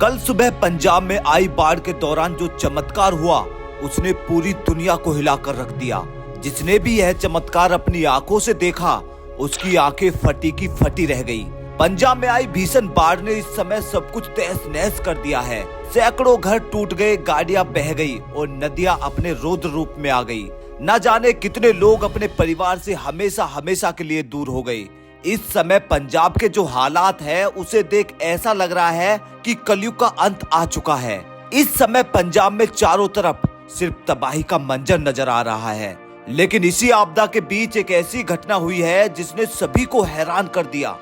कल सुबह पंजाब में आई बाढ़ के दौरान जो चमत्कार हुआ उसने पूरी दुनिया को हिलाकर रख दिया। जिसने भी यह चमत्कार अपनी आंखों से देखा उसकी आंखें फटी की फटी रह गई। पंजाब में आई भीषण बाढ़ ने इस समय सब कुछ तहस नहस कर दिया है। सैकड़ों घर टूट गए, गाड़ियां बह गई और नदियां अपने रौद्र रूप में आ गई। न जाने कितने लोग अपने परिवार से हमेशा हमेशा के लिए दूर हो गए। इस समय पंजाब के जो हालात है उसे देख ऐसा लग रहा है कि कलयुग का अंत आ चुका है। इस समय पंजाब में चारों तरफ सिर्फ तबाही का मंजर नजर आ रहा है। लेकिन इसी आपदा के बीच एक ऐसी घटना हुई है जिसने सभी को हैरान कर दिया।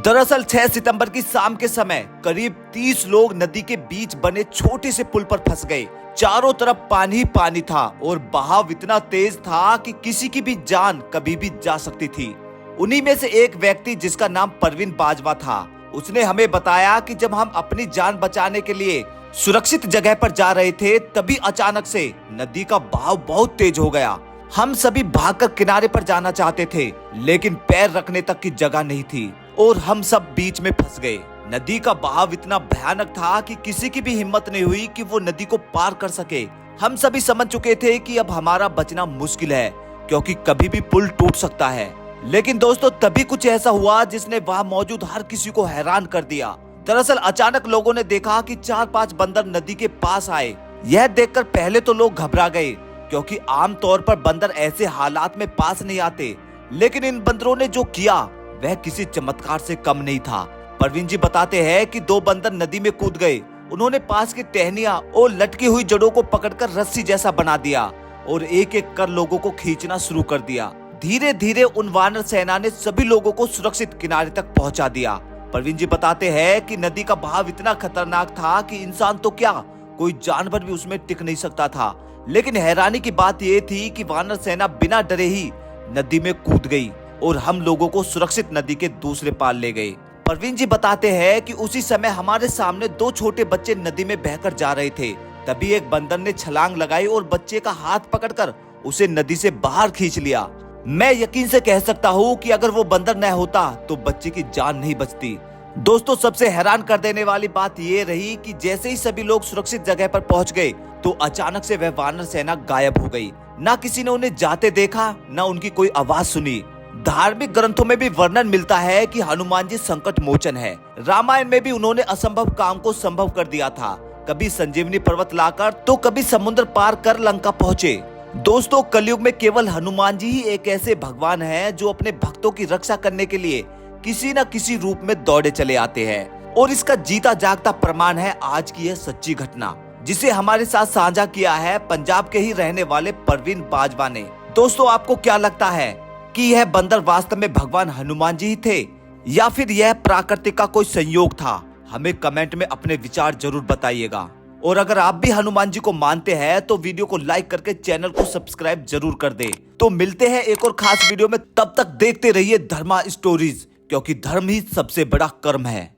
दरअसल 6 सितंबर की शाम के समय करीब 30 लोग नदी के बीच बने छोटे से पुल पर फंस गए। चारों तरफ पानी ही पानी था और बहाव इतना तेज था कि किसी की भी जान कभी भी जा सकती थी। उन्हीं में से एक व्यक्ति जिसका नाम परवीन बाजवा था, उसने हमें बताया कि जब हम अपनी जान बचाने के लिए सुरक्षित जगह पर जा रहे थे तभी अचानक से नदी का बहाव बहुत तेज हो गया। हम सभी भागकर किनारे पर जाना चाहते थे लेकिन पैर रखने तक की जगह नहीं थी और हम सब बीच में फंस गए। नदी का बहाव इतना भयानक था कि किसी की भी हिम्मत नहीं हुई कि वो नदी को पार कर सके। हम सभी समझ चुके थे कि अब हमारा बचना मुश्किल है क्योंकि कभी भी पुल टूट सकता है। लेकिन दोस्तों तभी कुछ ऐसा हुआ जिसने वहां मौजूद हर किसी को हैरान कर दिया। दरअसल अचानक लोगों ने देखा कि 4-5 बंदर नदी के पास आए। यह देखकर पहले तो लोग घबरा गए क्योंकि आमतौर पर बंदर ऐसे हालात में पास नहीं आते। लेकिन इन बंदरों ने जो किया वह किसी चमत्कार से कम नहीं था। परवीन जी बताते हैं कि 2 बंदर नदी में कूद गए। उन्होंने पास की टहनियां और लटकी हुई जड़ों को पकड़कर रस्सी जैसा बना दिया और एक एक कर लोगों को खींचना शुरू कर दिया। धीरे धीरे उन वानर सेना ने सभी लोगों को सुरक्षित किनारे तक पहुंचा दिया। परवीन जी बताते हैं कि नदी का बहाव इतना खतरनाक था कि इंसान तो क्या कोई जानवर भी उसमें टिक नहीं सकता था। लेकिन हैरानी की बात यह थी कि वानर सेना बिना डरे ही नदी में कूद गई और हम लोगों को सुरक्षित नदी के दूसरे पार ले गए। परवीन जी बताते हैं कि उसी समय हमारे सामने 2 छोटे बच्चे नदी में बहकर जा रहे थे। तभी एक बंदर ने छलांग लगाई और बच्चे का हाथ पकड़कर उसे नदी से बाहर खींच लिया। मैं यकीन से कह सकता हूँ कि अगर वो बंदर न होता तो बच्चे की जान नहीं बचती। दोस्तों सबसे हैरान कर देने वाली बात ये रही कि जैसे ही सभी लोग सुरक्षित जगह पर पहुंच गए तो अचानक से वह वानर सेना गायब हो गई। ना किसी ने उन्हें जाते देखा, ना उनकी कोई आवाज सुनी। धार्मिक ग्रंथों में भी वर्णन मिलता है कि हनुमान जी संकट मोचन है। रामायण में भी उन्होंने असंभव काम को संभव कर दिया था। कभी संजीवनी पर्वत लाकर तो कभी समुद्र पार कर लंका पहुँचे। दोस्तों कलयुग में केवल हनुमान जी ही एक ऐसे भगवान हैं जो अपने भक्तों की रक्षा करने के लिए किसी न किसी रूप में दौड़े चले आते हैं। और इसका जीता जागता प्रमाण है आज की यह सच्ची घटना जिसे हमारे साथ साझा किया है पंजाब के ही रहने वाले परवीन बाजवा ने। दोस्तों आपको क्या लगता है कि यह बंदर वास्तव में भगवान हनुमान जी ही थे या फिर यह प्राकृतिक का कोई संयोग था? हमें कमेंट में अपने विचार जरूर बताइएगा। और अगर आप भी हनुमान जी को मानते हैं तो वीडियो को लाइक करके चैनल को सब्सक्राइब जरूर कर दे। तो मिलते हैं एक और खास वीडियो में, तब तक देखते रहिए धर्मा स्टोरीज, क्योंकि धर्म ही सबसे बड़ा कर्म है।